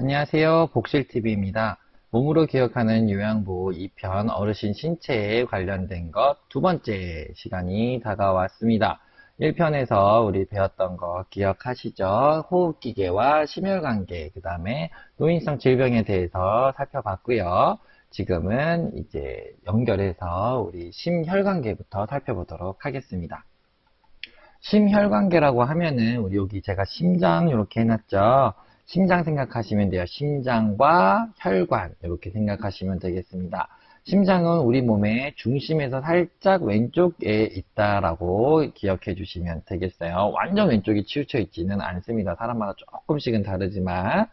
안녕하세요. 복실TV입니다. 몸으로 기억하는 요양보 2편 어르신 신체에 관련된 것 두 번째 시간이 다가왔습니다. 1편에서 우리 배웠던 거 기억하시죠? 호흡기계와 심혈관계, 그 다음에 노인성 질병에 대해서 살펴봤고요. 지금은 이제 연결해서 우리 심혈관계부터 살펴보도록 하겠습니다. 심혈관계라고 하면은 우리 여기 제가 심장 이렇게 해놨죠. 심장 생각하시면 돼요. 심장과 혈관 이렇게 생각하시면 되겠습니다. 심장은 우리 몸의 중심에서 살짝 왼쪽에 있다라고 기억해 주시면 되겠어요. 완전 왼쪽이 치우쳐 있지는 않습니다. 사람마다 조금씩은 다르지만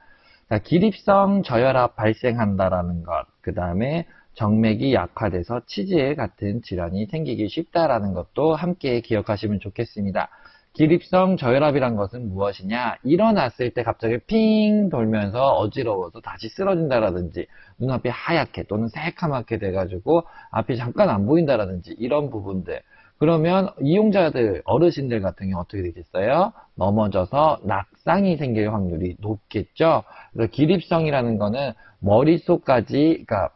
자, 기립성 저혈압 발생한다라는 것, 그 다음에 정맥이 약화돼서 치질 같은 질환이 생기기 쉽다라는 것도 함께 기억하시면 좋겠습니다. 기립성 저혈압이란 것은 무엇이냐? 일어났을 때 갑자기 핑 돌면서 어지러워서 다시 쓰러진다라든지 눈앞이 하얗게 또는 새카맣게 돼가지고 앞이 잠깐 안 보인다라든지 이런 부분들. 그러면 이용자들, 어르신들 같은 경우 어떻게 되겠어요? 넘어져서 낙상이 생길 확률이 높겠죠? 그래서 기립성이라는 거는 머릿속까지, 그러니까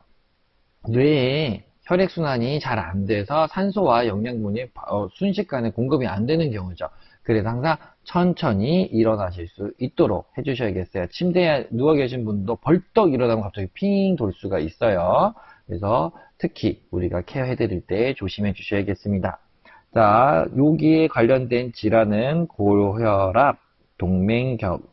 뇌에 혈액순환이 잘 안 돼서 산소와 영양분이 순식간에 공급이 안 되는 경우죠. 그래서 항상 천천히 일어나실 수 있도록 해주셔야겠어요. 침대에 누워 계신 분도 벌떡 일어나면 갑자기 핑 돌 수가 있어요. 그래서 특히 우리가 케어해드릴 때 조심해 주셔야겠습니다. 자, 여기에 관련된 질환은 고혈압,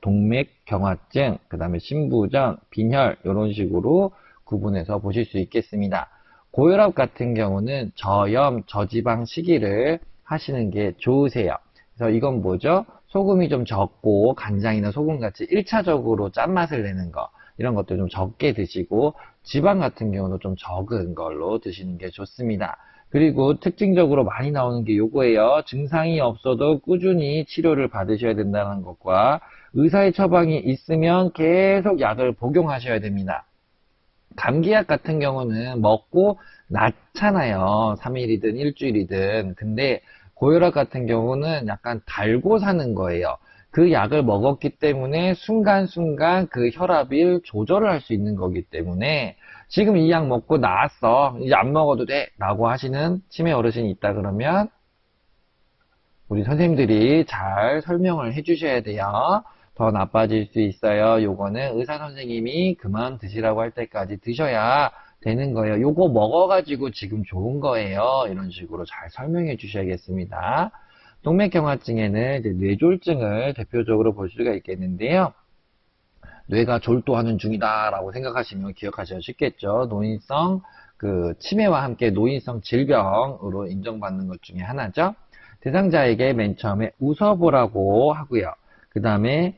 동맥경화증, 그 다음에 심부전, 빈혈 이런 식으로 구분해서 보실 수 있겠습니다. 고혈압 같은 경우는 저염, 저지방 식이를 하시는 게 좋으세요. 그래서 이건 뭐죠? 소금이 좀 적고 간장이나 소금같이 1차적으로 짠맛을 내는 거 이런 것들 좀 적게 드시고 지방 같은 경우도 좀 적은 걸로 드시는 게 좋습니다. 그리고 특징적으로 많이 나오는 게 요거예요. 증상이 없어도 꾸준히 치료를 받으셔야 된다는 것과 의사의 처방이 있으면 계속 약을 복용하셔야 됩니다. 감기약 같은 경우는 먹고 낫잖아요. 3일이든 일주일이든. 근데 고혈압 같은 경우는 약간 달고 사는 거예요. 그 약을 먹었기 때문에 순간순간 그 혈압을 조절을 할 수 있는 거기 때문에 지금 이 약 먹고 나았어. 이제 안 먹어도 돼. 라고 하시는 치매 어르신이 있다 그러면 우리 선생님들이 잘 설명을 해주셔야 돼요. 더 나빠질 수 있어요. 요거는 의사 선생님이 그만 드시라고 할 때까지 드셔야 되는 거예요. 요거 먹어가지고 지금 좋은 거예요. 이런 식으로 잘 설명해 주셔야겠습니다. 동맥경화증에는 이제 뇌졸중을 대표적으로 볼 수가 있겠는데요. 뇌가 졸도하는 중이다라고 생각하시면 기억하시기 쉽겠죠. 노인성 치매와 함께 노인성 질병으로 인정받는 것 중에 하나죠. 대상자에게 맨 처음에 웃어보라고 하고요. 그 다음에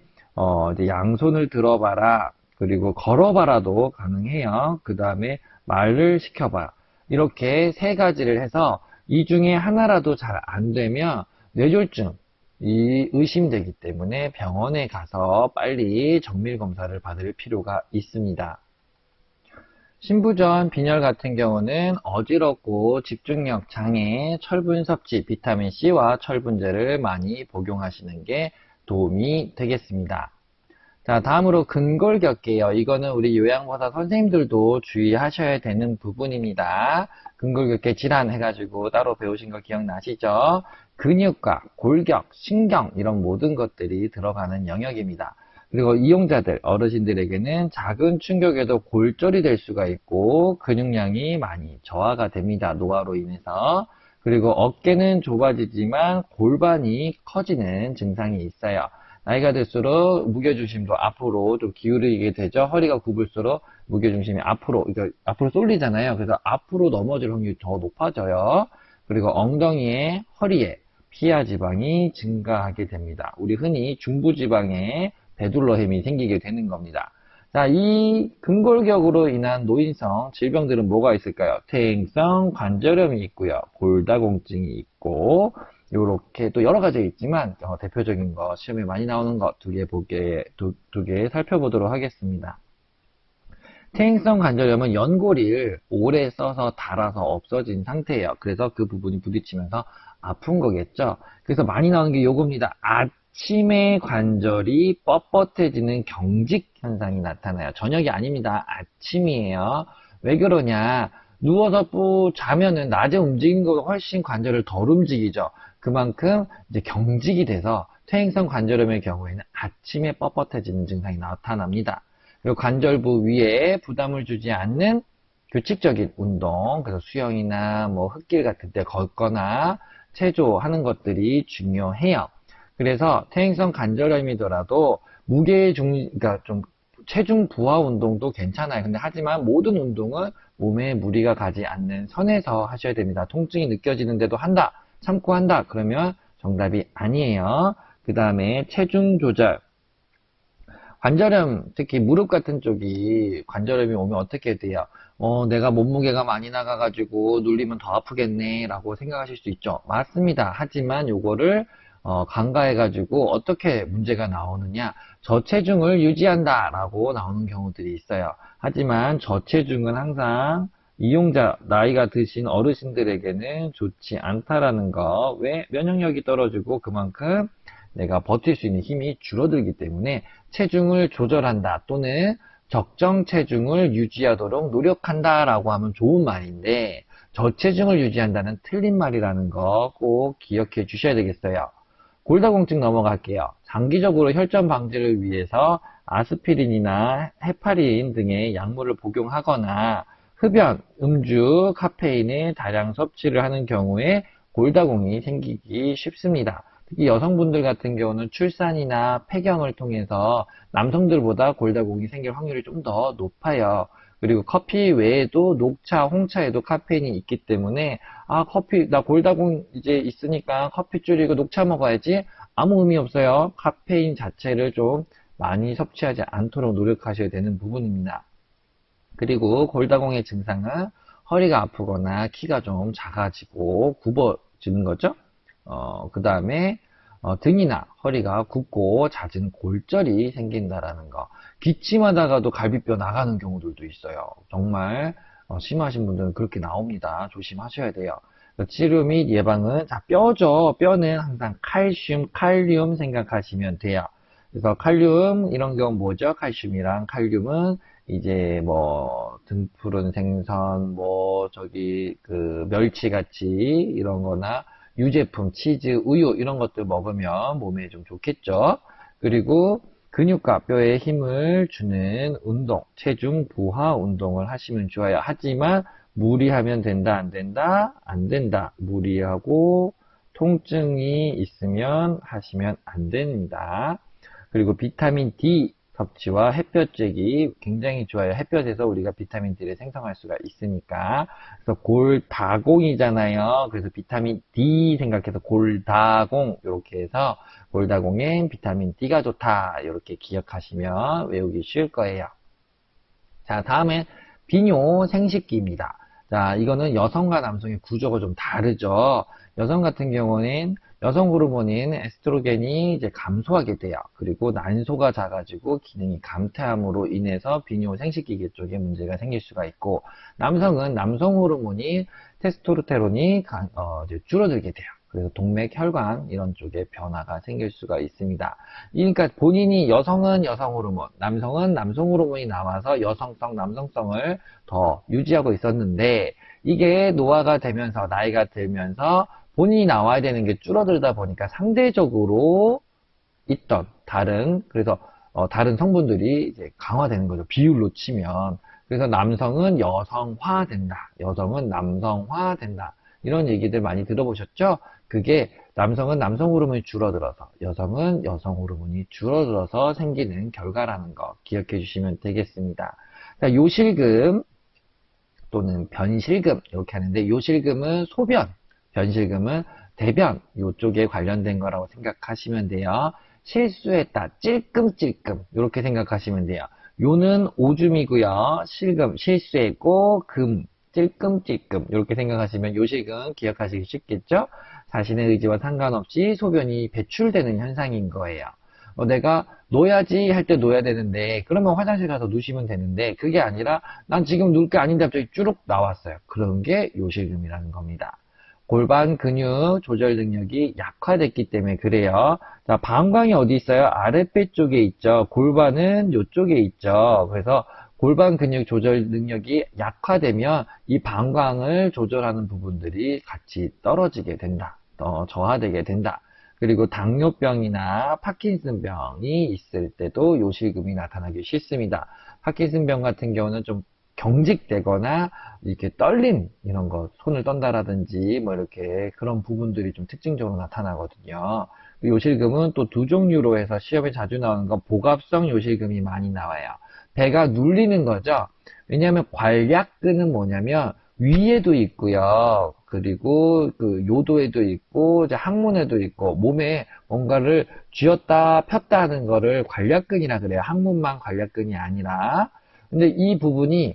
이제 양손을 들어봐라. 그리고 걸어봐라도 가능해요. 그 다음에 말을 시켜봐. 이렇게 세 가지를 해서 이 중에 하나라도 잘 안 되면 뇌졸중, 이 의심되기 때문에 병원에 가서 빨리 정밀 검사를 받을 필요가 있습니다. 신부전 빈혈 같은 경우는 어지럽고 집중력 장애, 철분 섭취, 비타민 C와 철분제를 많이 복용하시는 게 도움이 되겠습니다. 자, 다음으로 근골격계요. 이거는 우리 요양보사 선생님들도 주의하셔야 되는 부분입니다. 근골격계 질환 해가지고 따로 배우신 거 기억나시죠? 근육과 골격, 신경 이런 모든 것들이 들어가는 영역입니다. 그리고 이용자들, 어르신들에게는 작은 충격에도 골절이 될 수가 있고 근육량이 많이 저하가 됩니다. 노화로 인해서. 그리고 어깨는 좁아지지만 골반이 커지는 증상이 있어요. 나이가 들수록 무게중심도 앞으로 좀 기울이게 되죠. 허리가 굽을수록 무게중심이 앞으로 쏠리잖아요. 그래서 앞으로 넘어질 확률이 더 높아져요. 그리고 엉덩이에, 허리에 피하 지방이 증가하게 됩니다. 우리 흔히 중부지방에 배둘러햄이 생기게 되는 겁니다. 자, 이 근골격으로 인한 노인성 질병들은 뭐가 있을까요? 퇴행성 관절염이 있고요. 골다공증이 있고 요렇게 또 여러 가지 있지만 대표적인 거 시험에 많이 나오는 거 두 개 살펴보도록 하겠습니다. 퇴행성 관절염은 연골을 오래 써서 닳아서 없어진 상태예요. 그래서 그 부분이 부딪히면서 아픈 거겠죠. 그래서 많이 나오는 게 요겁니다. 아침에 관절이 뻣뻣해지는 경직 현상이 나타나요. 저녁이 아닙니다. 아침이에요. 왜 그러냐? 누워서 자면은 낮에 움직이는 것보다 훨씬 관절을 덜 움직이죠. 그만큼 이제 경직이 돼서 퇴행성 관절염의 경우에는 아침에 뻣뻣해지는 증상이 나타납니다. 그리고 관절부 위에 부담을 주지 않는 규칙적인 운동, 그래서 수영이나 뭐 흙길 같은 데 걷거나 체조하는 것들이 중요해요. 그래서 퇴행성 관절염이더라도 그러니까 좀 체중 부하 운동도 괜찮아요. 근데 하지만 모든 운동은 몸에 무리가 가지 않는 선에서 하셔야 됩니다. 통증이 느껴지는데도 참고 한다. 그러면 정답이 아니에요. 그 다음에 체중 조절. 관절염, 특히 무릎 같은 쪽이 관절염이 오면 어떻게 돼요? 내가 몸무게가 많이 나가가지고 눌리면 더 아프겠네 라고 생각하실 수 있죠. 맞습니다. 하지만 요거를 간과해가지고 어떻게 문제가 나오느냐, 저체중을 유지한다 라고 나오는 경우들이 있어요. 하지만 저체중은 항상 이용자, 나이가 드신 어르신들에게는 좋지 않다라는 거. 왜? 면역력이 떨어지고 그만큼 내가 버틸 수 있는 힘이 줄어들기 때문에 체중을 조절한다 또는 적정 체중을 유지하도록 노력한다 라고 하면 좋은 말인데, 저체중을 유지한다는 틀린 말이라는 거 꼭 기억해 주셔야 되겠어요. 골다공증 넘어갈게요. 장기적으로 혈전 방지를 위해서 아스피린이나 헤파린 등의 약물을 복용하거나 흡연, 음주, 카페인의 다량 섭취를 하는 경우에 골다공이 생기기 쉽습니다. 특히 여성분들 같은 경우는 출산이나 폐경을 통해서 남성들보다 골다공이 생길 확률이 좀 더 높아요. 그리고 커피 외에도 녹차, 홍차에도 카페인이 있기 때문에 나 골다공 이제 있으니까 커피 줄이고 녹차 먹어야지. 아무 의미 없어요. 카페인 자체를 좀 많이 섭취하지 않도록 노력하셔야 되는 부분입니다. 그리고 골다공의 증상은 허리가 아프거나 키가 좀 작아지고 굽어지는 거죠. 그 다음에 등이나 허리가 굽고 잦은 골절이 생긴다라는 거. 기침하다가도 갈비뼈 나가는 경우들도 있어요. 정말 심하신 분들은 그렇게 나옵니다. 조심하셔야 돼요. 치료 및 예방은, 뼈죠. 뼈는 항상 칼륨 생각하시면 돼요. 그래서 칼륨 이런 경우 뭐죠? 칼슘이랑 칼륨은 이제 뭐 등푸른 생선, 그 멸치같이 이런 거나 유제품, 치즈, 우유 이런 것들 먹으면 몸에 좀 좋겠죠. 그리고 근육과 뼈에 힘을 주는 운동, 체중 부하 운동을 하시면 좋아요. 하지만 무리하면 된다, 안 된다? 안 된다. 무리하고 통증이 있으면 하시면 안 됩니다. 그리고 비타민 D 섭취와 햇볕쬐기 굉장히 좋아요. 햇볕에서 우리가 비타민 D를 생성할 수가 있으니까. 그래서 골다공이잖아요. 그래서 비타민 D 생각해서 골다공 이렇게 해서 골다공엔 비타민 D가 좋다 이렇게 기억하시면 외우기 쉬울 거예요. 자, 다음엔 비뇨 생식기입니다. 자, 이거는 여성과 남성의 구조가 좀 다르죠. 여성 같은 경우는 여성 호르몬인 에스트로겐이 이제 감소하게 돼요. 그리고 난소가 작아지고 기능이 감퇴함으로 인해서 비뇨 생식기계 쪽에 문제가 생길 수가 있고, 남성은 남성 호르몬이 테스토스테론이 이제 줄어들게 돼요. 그래서 동맥, 혈관 이런 쪽에 변화가 생길 수가 있습니다. 그러니까 본인이 여성은 여성 호르몬, 남성은 남성 호르몬이 나와서 여성성, 남성성을 더 유지하고 있었는데, 이게 노화가 되면서 나이가 들면서 본인이 나와야 되는 게 줄어들다 보니까 상대적으로 있던 그래서 다른 성분들이 이제 강화되는 거죠. 비율로 치면. 그래서 남성은 여성화된다. 여성은 남성화된다. 이런 얘기들 많이 들어보셨죠? 그게 남성은 남성 호르몬이 줄어들어서, 여성은 여성 호르몬이 줄어들어서 생기는 결과라는 거 기억해 주시면 되겠습니다. 자, 요실금 또는 변실금 이렇게 하는데, 요실금은 소변, 변실금은 대변 이쪽에 관련된 거라고 생각하시면 돼요. 실수했다, 찔끔찔끔 이렇게 생각하시면 돼요. 요는 오줌이고요. 실금, 실수했고, 금, 찔끔찔끔 이렇게 생각하시면 요실금 기억하시기 쉽겠죠? 자신의 의지와 상관없이 소변이 배출되는 현상인 거예요. 내가 놓아야지 할 때 놓아야 되는데, 그러면 화장실 가서 누시면 되는데, 그게 아니라 난 지금 누울 게 아닌데 갑자기 쭈룩 나왔어요. 그런 게 요실금이라는 겁니다. 골반 근육 조절 능력이 약화됐기 때문에 그래요. 자, 방광이 어디 있어요? 아랫배 쪽에 있죠. 골반은 이쪽에 있죠. 그래서 골반 근육 조절 능력이 약화되면 이 방광을 조절하는 부분들이 같이 떨어지게 된다. 저하되게 된다. 그리고 당뇨병이나 파킨슨병이 있을 때도 요실금이 나타나기 쉽습니다. 파킨슨병 같은 경우는 좀 경직되거나 이렇게 떨림 이런 거 손을 떤다라든지 뭐 이렇게 그런 부분들이 좀 특징적으로 나타나거든요. 요실금은 또 두 종류로 해서 시험에 자주 나오는 건 복압성 요실금이 많이 나와요. 배가 눌리는 거죠. 왜냐하면 관략근은 뭐냐면 위에도 있고요. 그리고 그 요도에도 있고 이제 항문에도 있고 몸에 뭔가를 쥐었다 폈다 하는 거를 관략근이라 그래요. 항문만 관략근이 아니라. 근데 이 부분이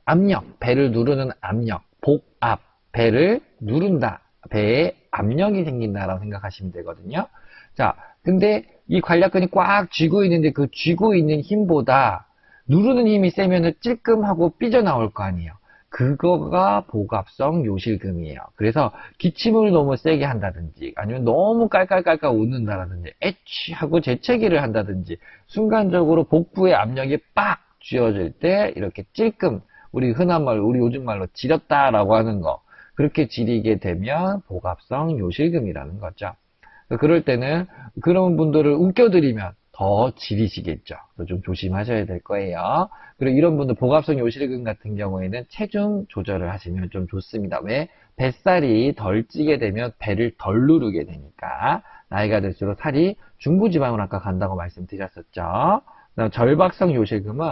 압력, 배를 누르는 압력, 복압, 배를 누른다. 배에 압력이 생긴다라고 생각하시면 되거든요. 자, 근데 이 관략근이 꽉 쥐고 있는데 그 쥐고 있는 힘보다 누르는 힘이 세면은 찔끔하고 삐져나올 거 아니에요. 그거가 복압성 요실금이에요. 그래서 기침을 너무 세게 한다든지 아니면 너무 깔깔깔깔 웃는다든지 에취 하고 재채기를 한다든지 순간적으로 복부의 압력이 빡 쥐어질 때 이렇게 찔끔 우리 흔한 말로 우리 요즘 말로 지렸다라고 하는 거 그렇게 지리게 되면 복압성 요실금이라는 거죠. 그럴 때는 그런 분들을 웃겨드리면 더 지리시겠죠. 좀 조심하셔야 될 거예요. 그리고 이런 분들 복압성 요실금 같은 경우에는 체중 조절을 하시면 좀 좋습니다. 왜? 뱃살이 덜 찌게 되면 배를 덜 누르게 되니까 나이가 들수록 살이 중부지방으로 아까 간다고 말씀드렸었죠. 절박성 요실금은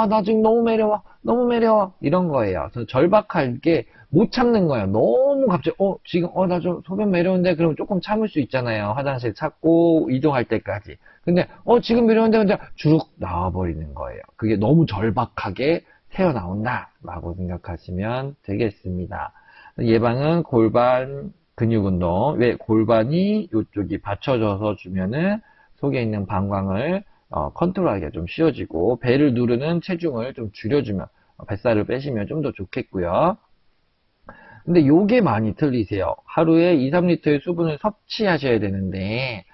나 지금 너무 매려워 너무 매려워 이런 거예요. 그래서 절박할 게 못 참는 거예요. 너무 갑자기 지금 나 좀 소변 매려운데 그럼 조금 참을 수 있잖아요. 화장실 찾고 이동할 때까지. 근데 지금 매려운데 그냥 주룩 나와버리는 거예요. 그게 너무 절박하게 새어나온다 라고 생각하시면 되겠습니다. 예방은 골반 근육 운동. 왜 골반이 이쪽이 받쳐져서 주면은 속에 있는 방광을 컨트롤하기가 좀 쉬워지고 배를 누르는 체중을 좀 줄여주면 뱃살을 빼시면 좀 더 좋겠고요. 근데 요게 많이 틀리세요. 하루에 2, 3리터의 수분을 섭취하셔야 되는데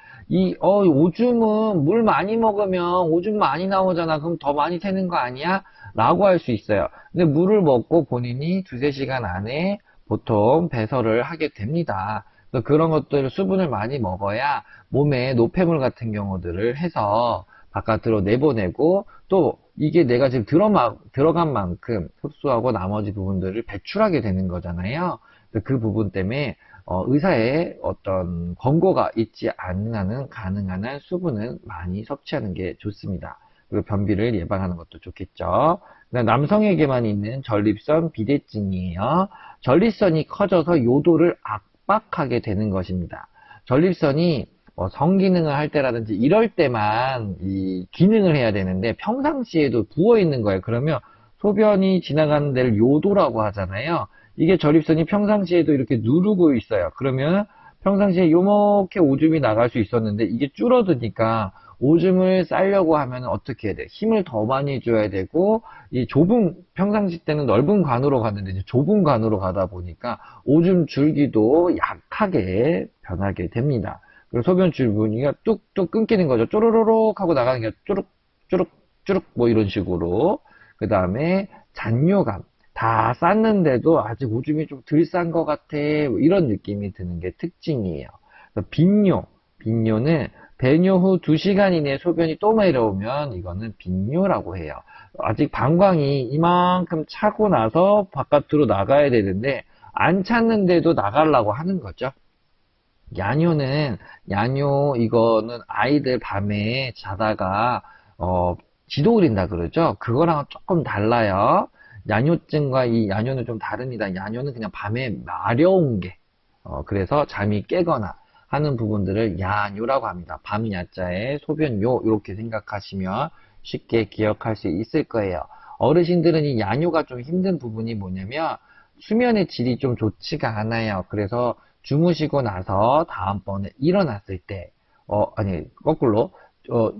오줌은 물 많이 먹으면 오줌 많이 나오잖아. 그럼 더 많이 새는 거 아니야? 라고 할 수 있어요. 근데 물을 먹고 본인이 2, 3시간 안에 보통 배설을 하게 됩니다. 그래서 그런 것들 수분을 많이 먹어야 몸에 노폐물 같은 경우들을 해서 바깥으로 내보내고 또 이게 내가 지금 들어간 만큼 흡수하고 나머지 부분들을 배출하게 되는 거잖아요. 그 부분 때문에 의사의 어떤 권고가 있지 않는 한은 가능한 한 수분은 많이 섭취하는 게 좋습니다. 그리고 변비를 예방하는 것도 좋겠죠. 남성에게만 있는 전립선 비대증이에요. 전립선이 커져서 요도를 압박하게 되는 것입니다. 전립선이 성기능을 할 때라든지 이럴 때만 이 기능을 해야 되는데 평상시에도 부어 있는 거예요. 그러면 소변이 지나가는 데를 요도라고 하잖아요. 이게 전립선이 평상시에도 이렇게 누르고 있어요. 그러면 평상시에 요렇게 오줌이 나갈 수 있었는데 이게 줄어드니까 오줌을 싸려고 하면 어떻게 해야 돼? 힘을 더 많이 줘야 되고 이 평상시 때는 넓은 관으로 갔는데 이제 좁은 관으로 가다 보니까 오줌 줄기도 약하게 변하게 됩니다. 그리고 소변 줄기가 뚝뚝 끊기는 거죠. 쪼르르륵 하고 나가는 게 쪼륵 쪼륵 쪼륵 뭐 이런 식으로. 그 다음에 잔뇨감. 다 쌌는데도 아직 오줌이 좀 덜 싼 것 같아. 뭐 이런 느낌이 드는 게 특징이에요. 빈뇨. 빈뇨는 배뇨 후 2시간 이내에 소변이 또 내려오면 이거는 빈뇨라고 해요. 아직 방광이 이만큼 차고 나서 바깥으로 나가야 되는데 안 찼는데도 나가려고 하는 거죠. 야뇨 이거는 아이들 밤에 자다가 지도 그린다 그러죠. 그거랑 조금 달라요. 야뇨증과 이 야뇨는 좀 다릅니다. 야뇨는 그냥 밤에 마려운 게 그래서 잠이 깨거나 하는 부분들을 야뇨라고 합니다. 밤 야자에 소변요 이렇게 생각하시면 쉽게 기억할 수 있을 거예요. 어르신들은 이 야뇨가 좀 힘든 부분이 뭐냐면 수면의 질이 좀 좋지가 않아요. 그래서 주무시고 나서 다음번에 일어났을 때, 거꾸로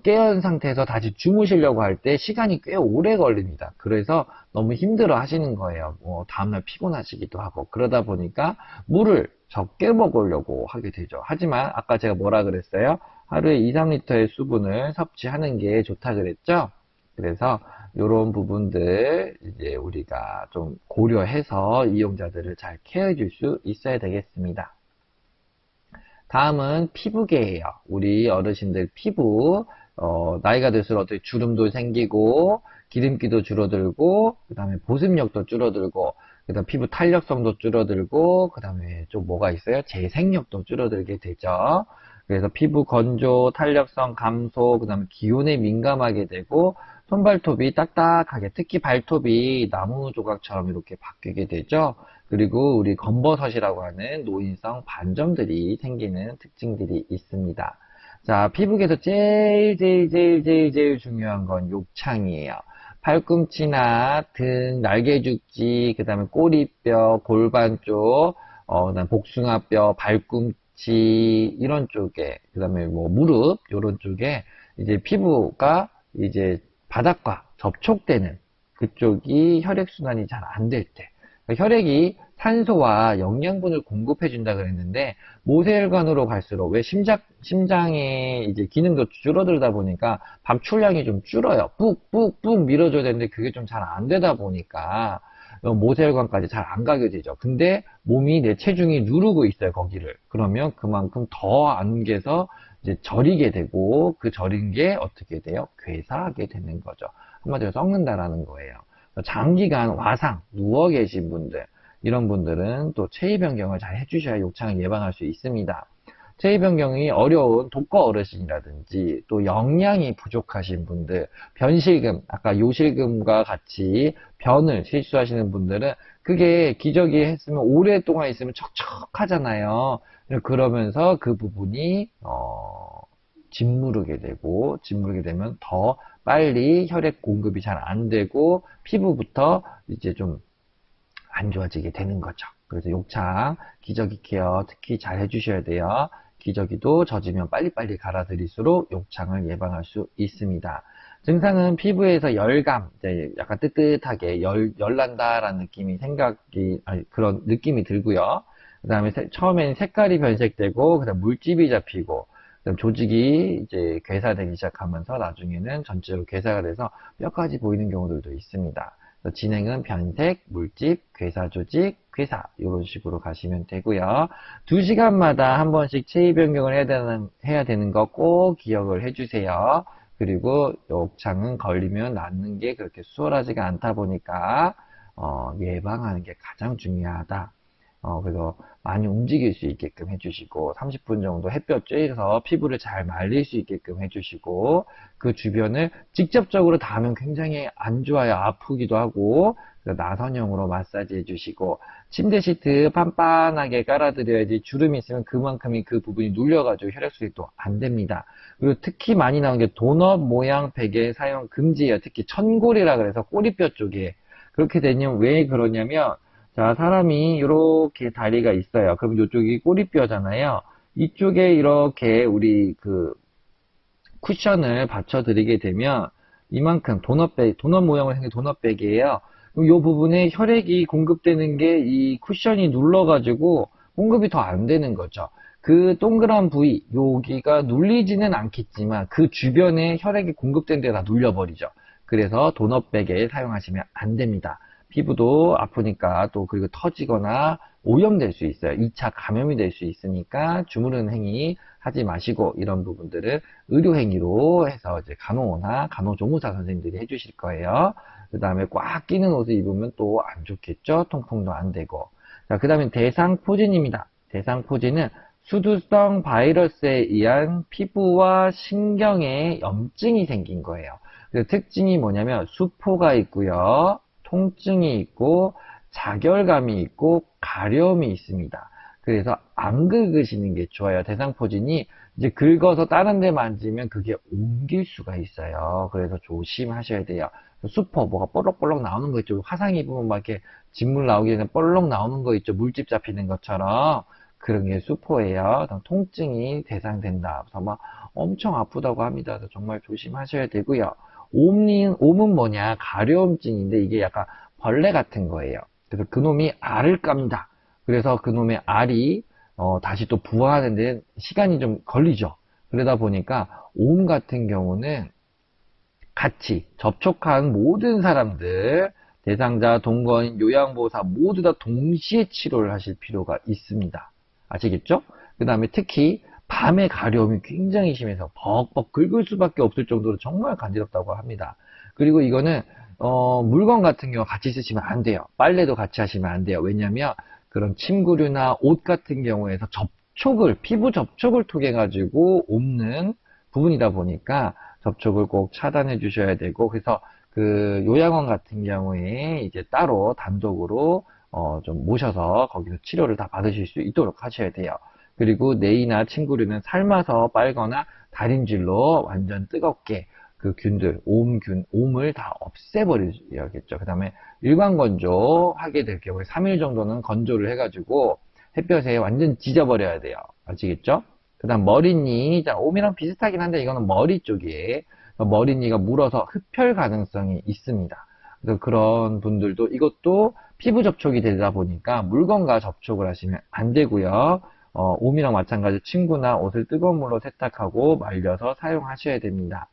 깨어있는 상태에서 다시 주무시려고 할 때 시간이 꽤 오래 걸립니다. 그래서 너무 힘들어 하시는 거예요. 다음날 피곤하시기도 하고. 그러다 보니까 물을 적게 먹으려고 하게 되죠. 하지만 아까 제가 뭐라 그랬어요? 하루에 2, 3리터의 수분을 섭취하는 게 좋다 그랬죠? 그래서 이런 부분들 이제 우리가 좀 고려해서 이용자들을 잘 케어해 줄 수 있어야 되겠습니다. 다음은 피부계예요. 우리 어르신들 피부, 나이가 들수록 어떻게 주름도 생기고, 기름기도 줄어들고, 그 다음에 보습력도 줄어들고, 그 다음 피부 탄력성도 줄어들고, 그 다음에 좀 뭐가 있어요? 재생력도 줄어들게 되죠. 그래서 피부 건조, 탄력성 감소, 그 다음에 기온에 민감하게 되고, 손발톱이 딱딱하게, 특히 발톱이 나무 조각처럼 이렇게 바뀌게 되죠. 그리고 우리 검버섯이라고 하는 노인성 반점들이 생기는 특징들이 있습니다. 자, 피부에서 제일 중요한 건 욕창이에요. 팔꿈치나 등, 날개죽지, 그 다음에 꼬리뼈, 골반 쪽, 그다음 복숭아뼈, 발꿈치, 이런 쪽에, 그 다음에 뭐 무릎, 이런 쪽에 이제 피부가 이제 바닥과 접촉되는 그쪽이 혈액순환이 잘 안 될 때, 혈액이 산소와 영양분을 공급해 준다 그랬는데 모세혈관으로 갈수록 왜 심장의 이제 기능도 줄어들다 보니까 방출량이 좀 줄어요. 뿍 밀어줘야 되는데 그게 좀 잘 안 되다 보니까 모세혈관까지 잘 안 가게 되죠. 근데 몸이 내 체중이 누르고 있어요, 거기를. 그러면 그만큼 더 안개서 이제 저리게 되고 그 저린 게 어떻게 돼요? 괴사하게 되는 거죠. 한마디로 썩는다라는 거예요. 장기간 와상, 누워 계신 분들, 이런 분들은 또 체위 변경을 잘 해주셔야 욕창을 예방할 수 있습니다. 체위 변경이 어려운 독거 어르신이라든지 또 영양이 부족하신 분들, 변실금, 아까 요실금과 같이 변을 실수하시는 분들은 그게 기저귀 했으면 오랫동안 있으면 척척하잖아요. 그러면서 그 부분이 짓무르게 되고, 짓무르게 되면 더 빨리 혈액 공급이 잘 안 되고 피부부터 이제 좀 안 좋아지게 되는 거죠. 그래서 욕창, 기저귀 케어 특히 잘 해주셔야 돼요. 기저귀도 젖으면 빨리빨리 갈아들일수록 욕창을 예방할 수 있습니다. 증상은 피부에서 열감, 이제 약간 뜨뜻하게 열난다라는 느낌이 그런 느낌이 들고요. 그 다음에 처음에는 색깔이 변색되고, 그 다음 물집이 잡히고, 그다음 조직이 이제 괴사되기 시작하면서 나중에는 전체적으로 괴사가 돼서 뼈까지 보이는 경우들도 있습니다. 진행은 변색, 물집, 괴사 조직, 괴사 이런 식으로 가시면 되고요. 2시간마다 한 번씩 체위 변경을 해야 되는 거 꼭 기억을 해주세요. 그리고 욕창은 걸리면 낫는 게 그렇게 수월하지가 않다 보니까 예방하는 게 가장 중요하다. 그래서 많이 움직일 수 있게끔 해주시고 30분 정도 햇볕 쬐서 피부를 잘 말릴 수 있게끔 해주시고 그 주변을 직접적으로 닿으면 굉장히 안 좋아요. 아프기도 하고 나선형으로 마사지 해주시고 침대 시트 판판하게 깔아드려야지 주름이 있으면 그만큼이 그 부분이 눌려가지고 혈액순환이 또 안 됩니다. 그리고 특히 많이 나오는 게 도넛 모양 베개 사용 금지예요. 특히 천골이라 그래서 꼬리뼈 쪽에 그렇게 되면 왜 그러냐면 자, 사람이 이렇게 다리가 있어요. 그럼 이쪽이 꼬리뼈잖아요. 이쪽에 이렇게 우리 그 쿠션을 받쳐드리게 되면 이만큼 도넛 모양으로 생긴 도넛백이에요. 그럼 이 부분에 혈액이 공급되는 게 이 쿠션이 눌러가지고 공급이 더 안 되는 거죠. 그 동그란 부위, 여기가 눌리지는 않겠지만 그 주변에 혈액이 공급된 데가 다 눌려버리죠. 그래서 도넛백에 사용하시면 안 됩니다. 피부도 아프니까 또 그리고 터지거나 오염될 수 있어요. 2차 감염이 될 수 있으니까 주무르는 행위 하지 마시고 이런 부분들을 의료 행위로 해서 이제 간호나 간호조무사 선생님들이 해주실 거예요. 그 다음에 꽉 끼는 옷을 입으면 또 안 좋겠죠. 통풍도 안 되고. 자, 그 다음에 대상포진입니다. 대상포진은 수두성 바이러스에 의한 피부와 신경에 염증이 생긴 거예요. 그 특징이 뭐냐면 수포가 있고요. 통증이 있고 자결감이 있고 가려움이 있습니다. 그래서 안 긁으시는 게 좋아요. 대상포진이 이제 긁어서 다른 데 만지면 그게 옮길 수가 있어요. 그래서 조심하셔야 돼요. 수포 뭐가 볼록볼록 나오는 거 있죠. 화상 입으면 막 이렇게 진물 나오기 전에 볼록 나오는 거 있죠. 물집 잡히는 것처럼 그런 게 수포예요. 통증이 대상된다. 그래서 막 엄청 아프다고 합니다. 그래서 정말 조심하셔야 되고요. 옴은 뭐냐? 가려움증인데 이게 약간 벌레 같은 거예요. 그래서 그놈이 알을 깝니다. 그래서 그놈의 알이 다시 또 부화하는데 시간이 좀 걸리죠. 그러다 보니까 옴 같은 경우는 같이 접촉한 모든 사람들, 대상자, 동거인, 요양보호사 모두 다 동시에 치료를 하실 필요가 있습니다. 아시겠죠? 그 다음에 특히 밤에 가려움이 굉장히 심해서 벅벅 긁을 수밖에 없을 정도로 정말 간지럽다고 합니다. 그리고 이거는 물건 같은 경우 같이 쓰시면 안 돼요. 빨래도 같이 하시면 안 돼요. 왜냐하면 그런 침구류나 옷 같은 경우에서 피부 접촉을 통해 가지고 옮는 부분이다 보니까 접촉을 꼭 차단해 주셔야 되고, 그래서 그 요양원 같은 경우에 이제 따로 단독으로 좀 모셔서 거기서 치료를 다 받으실 수 있도록 하셔야 돼요. 그리고 네이나 침구류는 삶아서 빨거나 다림질로 완전 뜨겁게 그 균들, 옴을 다 없애버려야겠죠. 그 다음에 일반 건조 하게 될 경우에 3일 정도는 건조를 해가지고 햇볕에 완전 지져버려야 돼요. 아시겠죠? 그 다음 머리니, 자, 옴이랑 비슷하긴 한데 이거는 머리 쪽에 머리니가 물어서 흡혈 가능성이 있습니다. 그래서 그런 분들도 이것도 피부 접촉이 되다 보니까 물건과 접촉을 하시면 안 되고요. 옴이랑 마찬가지로 침구나 옷을 뜨거운 물로 세탁하고 말려서 사용하셔야 됩니다.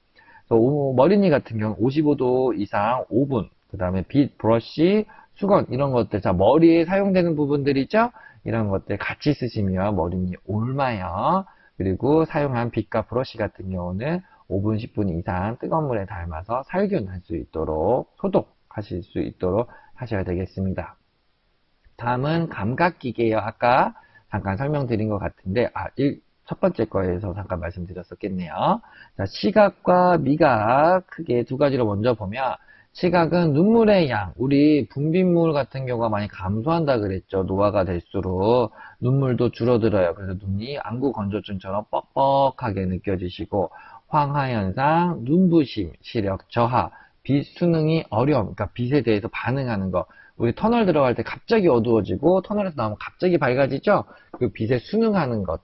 그래서 머리니 같은 경우 55도 이상 5분, 그 다음에 빗, 브러쉬, 수건 이런 것들, 자 머리에 사용되는 부분들이죠. 이런 것들 같이 쓰시면 머리니 옮아요. 그리고 사용한 빗과 브러쉬 같은 경우는 5분, 10분 이상 뜨거운 물에 담아서 살균할 수 있도록 소독하실 수 있도록 하셔야 되겠습니다. 다음은 감각기계예요. 아까 잠깐 설명드린 것 같은데 첫 번째 거에서 잠깐 말씀드렸었겠네요. 자, 시각과 미각 크게 두 가지로 먼저 보면 시각은 눈물의 양, 우리 분비물 같은 경우가 많이 감소한다 그랬죠. 노화가 될수록 눈물도 줄어들어요. 그래서 눈이 안구 건조증처럼 뻑뻑하게 느껴지시고 황하현상, 눈부심, 시력 저하, 빛 수능이 어려움, 그러니까 빛에 대해서 반응하는 거. 우리 터널 들어갈 때 갑자기 어두워지고 터널에서 나오면 갑자기 밝아지죠. 그 빛에 순응하는 것,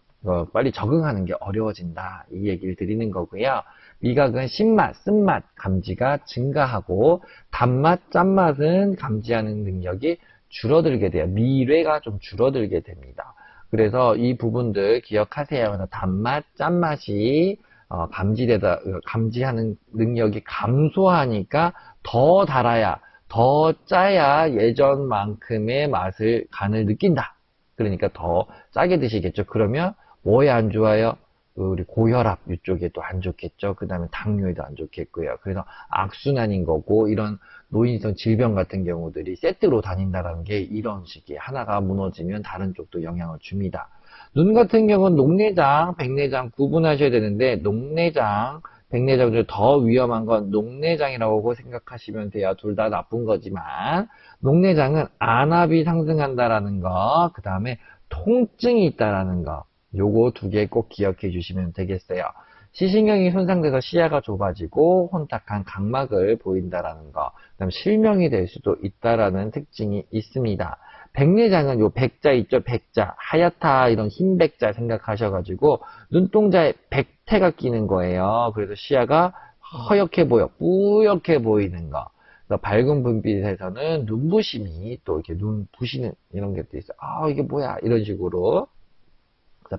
빨리 적응하는 게 어려워진다. 이 얘기를 드리는 거고요. 미각은 신맛, 쓴맛 감지가 증가하고 단맛, 짠맛은 감지하는 능력이 줄어들게 돼요. 미뢰가 좀 줄어들게 됩니다. 그래서 이 부분들 기억하세요. 단맛, 짠맛이 감지하는 능력이 감소하니까 더 달아야, 더 짜야 예전만큼의 간을 느낀다. 그러니까 더 짜게 드시겠죠. 그러면 뭐에 안 좋아요? 우리 고혈압 이쪽에도 안 좋겠죠. 그 다음에 당뇨에도 안 좋겠고요. 그래서 악순환인 거고, 이런 노인성 질병 같은 경우들이 세트로 다닌다는 게 이런 식이 하나가 무너지면 다른 쪽도 영향을 줍니다. 눈 같은 경우는 녹내장, 백내장 구분하셔야 되는데, 녹내장, 백내장 중에 더 위험한 건 녹내장이라고 생각하시면 돼요. 둘 다 나쁜 거지만, 녹내장은 안압이 상승한다라는 거, 그 다음에 통증이 있다라는 거, 요거 두 개 꼭 기억해 주시면 되겠어요. 시신경이 손상돼서 시야가 좁아지고 혼탁한 각막을 보인다라는 거, 그다음 실명이 될 수도 있다라는 특징이 있습니다. 백내장은 요 백자 있죠? 백자, 하얗다 이런 흰 백자 생각하셔가지고 눈동자에 백태가 끼는 거예요. 그래서 시야가 허옇게 보여, 뿌옇게 보이는 거. 밝은 분빛에서는 눈부심이 또 이렇게 눈 부시는 이런 것도 있어요. 이게 뭐야? 이런 식으로.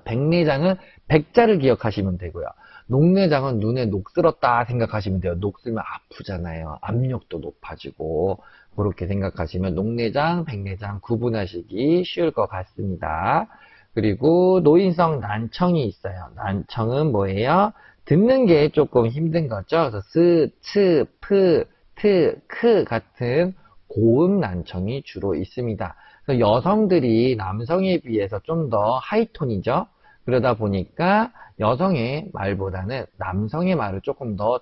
백내장은 백자를 기억하시면 되고요. 녹내장은 눈에 녹슬었다 생각하시면 돼요. 녹슬면 아프잖아요. 압력도 높아지고 그렇게 생각하시면 녹내장, 백내장 구분하시기 쉬울 것 같습니다. 그리고 노인성 난청이 있어요. 난청은 뭐예요? 듣는 게 조금 힘든 거죠. 그래서 스, 츠, 프, 트, 크 같은 고음 난청이 주로 있습니다. 여성들이 남성에 비해서 좀 더 하이톤이죠. 그러다 보니까 여성의 말보다는 남성의 말을 조금 더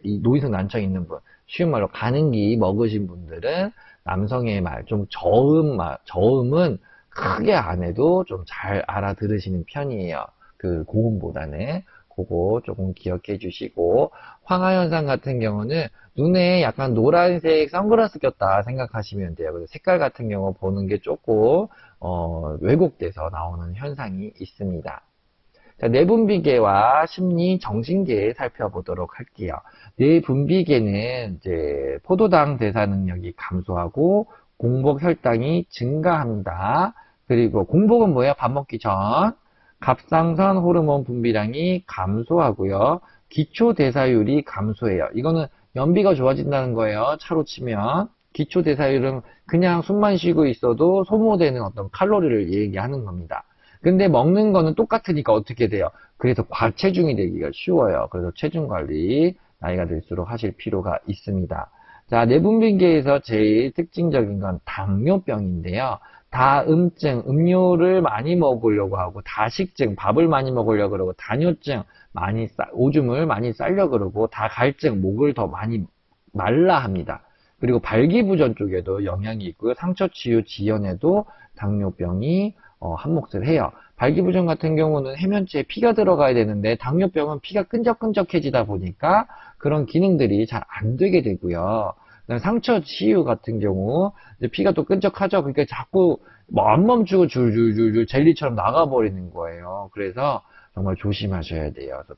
이 노인성 난청 있는 분, 쉬운 말로 가능기 먹으신 분들은 남성의 말, 좀 저음은 크게 안 해도 좀 잘 알아들으시는 편이에요. 그 고음보다는. 그거 조금 기억해 주시고, 황하현상 같은 경우는 눈에 약간 노란색 선글라스 꼈다 생각하시면 돼요. 그래서 색깔 같은 경우 보는 게 조금 왜곡돼서 나오는 현상이 있습니다. 자, 뇌분비계와 심리, 정신계 살펴보도록 할게요. 뇌분비계는 이제 포도당 대사 능력이 감소하고 공복 혈당이 증가합니다. 그리고 공복은 뭐예요? 밥 먹기 전. 갑상선 호르몬 분비량이 감소하고요. 기초 대사율이 감소해요. 이거는 연비가 좋아진다는 거예요. 차로 치면. 기초 대사율은 그냥 숨만 쉬고 있어도 소모되는 어떤 칼로리를 얘기하는 겁니다. 근데 먹는 거는 똑같으니까 어떻게 돼요? 그래서 과체중이 되기가 쉬워요. 그래서 체중 관리 나이가 들수록 하실 필요가 있습니다. 자, 뇌분비계에서 제일 특징적인 건 당뇨병인데요. 다음증, 음료를 많이 먹으려고 하고, 다식증, 밥을 많이 먹으려고 그러고, 다뇨증, 오줌을 많이 싸려고 그러고, 다갈증, 목을 더 많이 말라 합니다. 그리고 발기부전 쪽에도 영향이 있고요. 상처치유 지연에도 당뇨병이 한몫을 해요. 발기부전 같은 경우는 해면체에 피가 들어가야 되는데 당뇨병은 피가 끈적끈적해지다 보니까 그런 기능들이 잘 안 되게 되고요. 상처치유 같은 경우 이제 피가 또 끈적하죠. 그러니까 자꾸 뭐 안 멈추고 줄줄줄줄 젤리처럼 나가버리는 거예요. 그래서 정말 조심하셔야 돼요. 그래서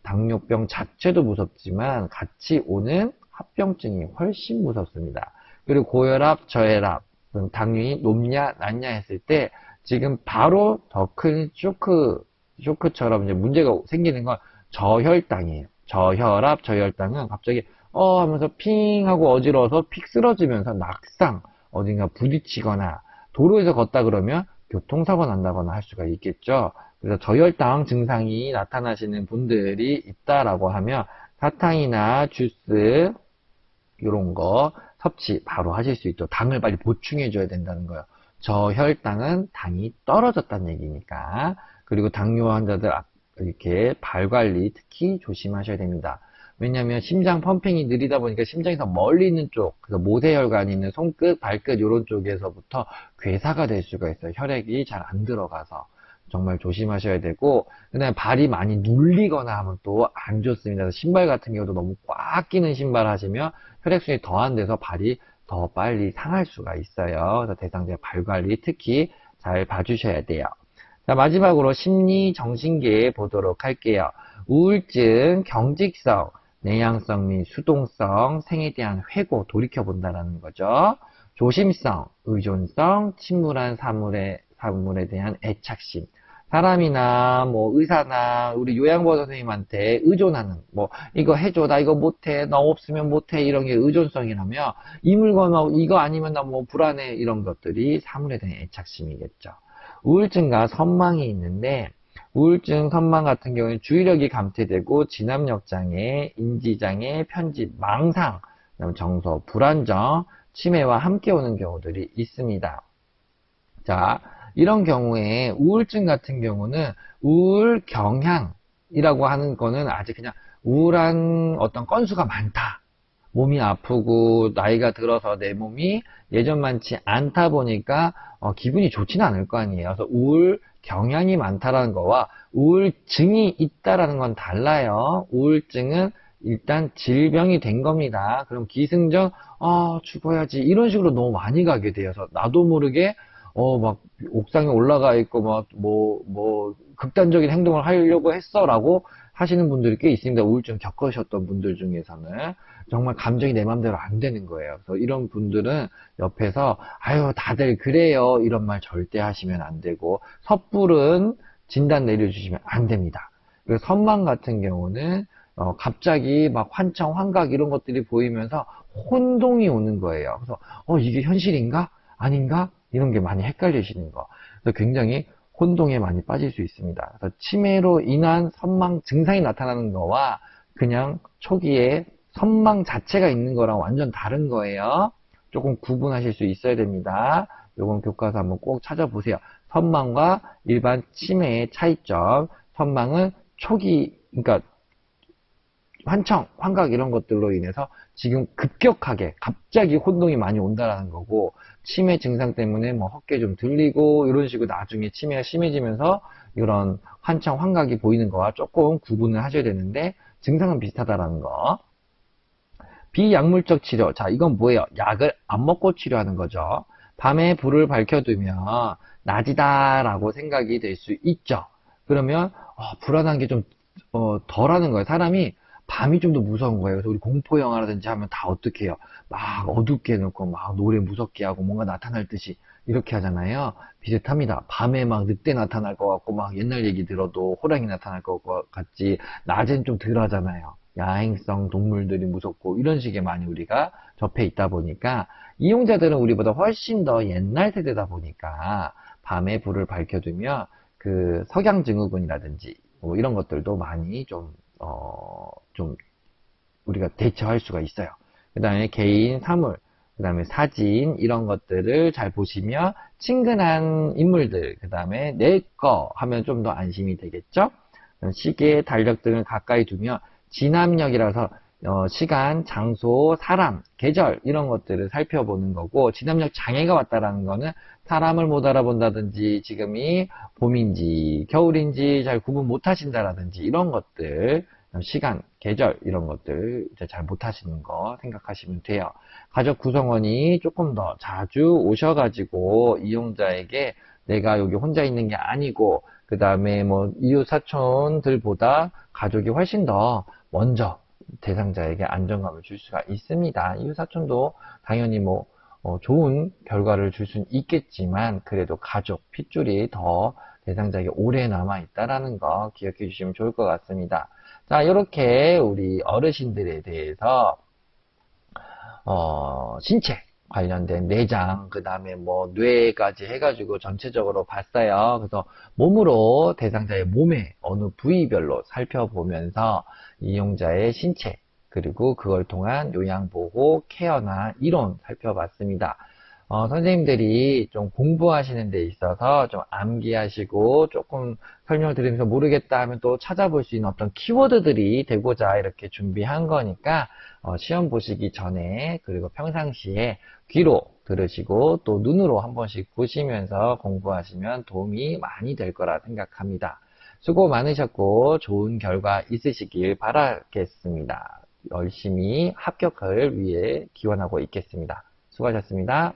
당뇨병 자체도 무섭지만 같이 오는 합병증이 훨씬 무섭습니다. 그리고 고혈압, 저혈압, 당뇨이 높냐 낮냐 했을 때 지금 바로 더 큰 쇼크처럼 이제 문제가 생기는 건 저혈당이에요. 저혈압, 저혈당은 갑자기 하면서 핑 하고 어지러워서 픽 쓰러지면서 낙상, 어딘가 부딪히거나 도로에서 걷다 그러면 교통사고 난다거나 할 수가 있겠죠. 그래서 저혈당 증상이 나타나시는 분들이 있다라고 하면 사탕이나 주스 이런 거 섭취 바로 하실 수 있도록 당을 빨리 보충해 줘야 된다는 거예요. 저혈당은 당이 떨어졌다는 얘기니까. 그리고 당뇨 환자들 이렇게 발 관리 특히 조심하셔야 됩니다. 왜냐하면 심장 펌핑이 느리다 보니까 심장에서 멀리 있는 쪽, 그래서 모세혈관이 있는 손끝, 발끝 이런 쪽에서부터 괴사가 될 수가 있어요. 혈액이 잘 안 들어가서. 정말 조심하셔야 되고, 그다음에 발이 많이 눌리거나 하면 또 안 좋습니다. 그래서 신발 같은 경우도 너무 꽉 끼는 신발 하시면 혈액순이 더 안 돼서 발이 더 빨리 상할 수가 있어요. 그래서 대상자 발 관리 특히 잘 봐주셔야 돼요. 자, 마지막으로 심리 정신계 보도록 할게요. 우울증, 경직성, 내향성 및 수동성, 생에 대한 회고, 돌이켜본다라는 거죠. 조심성, 의존성, 침울한 사물에 대한 애착심. 사람이나 뭐 의사나 우리 요양보호 선생님한테 의존하는, 뭐 이거 해줘, 나 이거 못해, 너 없으면 못해, 이런 게 의존성이라면 이 물건 이거 아니면 나 뭐 불안해, 이런 것들이 사물에 대한 애착심이겠죠. 우울증과 선망이 있는데 우울증, 선망 같은 경우는 주의력이 감퇴되고 진압력장애, 인지장애, 편집, 망상, 정서, 불안정, 치매와 함께 오는 경우들이 있습니다. 자, 이런 경우에 우울증 같은 경우는 우울 경향이라고 하는 거는 아직 그냥 우울한 어떤 건수가 많다. 몸이 아프고 나이가 들어서 내 몸이 예전만치 않다 보니까 기분이 좋지는 않을 거 아니에요. 그래서 우울 경향이 많다라는 거와 우울증이 있다라는 건 달라요. 우울증은 일단 질병이 된 겁니다. 그럼 기승전 죽어야지 이런 식으로 너무 많이 가게 돼서 나도 모르게 막 옥상에 올라가 있고 막 극단적인 행동을 하려고 했어라고 하시는 분들이 꽤 있습니다. 우울증 겪으셨던 분들 중에서는 정말 감정이 내 맘대로 안 되는 거예요. 그래서 이런 분들은 옆에서 아유 다들 그래요 이런 말 절대 하시면 안 되고 섣부른 진단 내려주시면 안 됩니다. 그리고 선망 같은 경우는 갑자기 막 환청, 환각 이런 것들이 보이면서 혼동이 오는 거예요. 그래서 이게 현실인가? 아닌가? 이런 게 많이 헷갈리시는 거. 그래서 굉장히 혼동에 많이 빠질 수 있습니다. 그래서 치매로 인한 선망 증상이 나타나는 거와 그냥 초기에 선망 자체가 있는 거랑 완전 다른 거예요. 조금 구분하실 수 있어야 됩니다. 요건 교과서 한번 꼭 찾아보세요. 선망과 일반 치매의 차이점. 선망은 초기, 그러니까 환청, 환각 이런 것들로 인해서 지금 급격하게 갑자기 혼동이 많이 온다라는 거고, 치매 증상 때문에 뭐 헛개 좀 들리고 이런 식으로 나중에 치매가 심해지면서 이런 환청, 환각이 보이는 거와 조금 구분을 하셔야 되는데 증상은 비슷하다라는 거. 비약물적 치료. 자, 이건 뭐예요? 약을 안 먹고 치료하는 거죠. 밤에 불을 밝혀두면 낮이다라고 생각이 될 수 있죠. 그러면 불안한 게 좀 덜하는 거예요. 사람이 밤이 좀 더 무서운 거예요. 그래서 우리 공포 영화라든지 하면 다 어떻게 해요? 막 어둡게 해놓고 막 노래 무섭게 하고 뭔가 나타날 듯이 이렇게 하잖아요. 비슷합니다. 밤에 막 늑대 나타날 것 같고 막 옛날 얘기 들어도 호랑이 나타날 것 같지. 낮엔 좀 덜 하잖아요. 야행성 동물들이 무섭고 이런 식의 많이 우리가 접해 있다 보니까 이용자들은 우리보다 훨씬 더 옛날 세대다 보니까 밤에 불을 밝혀두면 그 석양증후군이라든지 뭐 이런 것들도 많이 좀 우리가 대처할 수가 있어요. 그 다음에 개인 사물, 그 다음에 사진 이런 것들을 잘 보시며 친근한 인물들, 그 다음에 내 거 하면 좀 더 안심이 되겠죠? 시계, 달력 등을 가까이 두며 진압력이라서 시간, 장소, 사람, 계절 이런 것들을 살펴보는 거고 진압력 장애가 왔다라는 거는 사람을 못 알아본다든지 지금이 봄인지 겨울인지 잘 구분 못 하신다라든지 이런 것들 시간, 계절 이런 것들 이제 잘 못 하시는 거 생각하시면 돼요. 가족 구성원이 조금 더 자주 오셔가지고 이용자에게 내가 여기 혼자 있는 게 아니고 그 다음에 뭐 이웃 사촌들보다 가족이 훨씬 더 먼저 대상자에게 안정감을 줄 수가 있습니다. 이웃 사촌도 당연히 뭐 좋은 결과를 줄 수는 있겠지만 그래도 가족, 핏줄이 더 대상자에게 오래 남아 있다라는 거 기억해 주시면 좋을 것 같습니다. 자, 이렇게 우리 어르신들에 대해서 신체 관련된 내장, 그 다음에 뭐 뇌까지 해가지고 전체적으로 봤어요. 그래서 몸으로 대상자의 몸의 어느 부위별로 살펴보면서 이용자의 신체, 그리고 그걸 통한 요양보호, 케어나 이론 살펴봤습니다. 선생님들이 좀 공부하시는 데 있어서 좀 암기하시고 조금 설명을 드리면서 모르겠다 하면 또 찾아볼 수 있는 어떤 키워드들이 되고자 이렇게 준비한 거니까 시험 보시기 전에 그리고 평상시에 귀로 들으시고 또 눈으로 한 번씩 보시면서 공부하시면 도움이 많이 될 거라 생각합니다. 수고 많으셨고 좋은 결과 있으시길 바라겠습니다. 열심히 합격을 위해 기원하고 있겠습니다. 수고하셨습니다.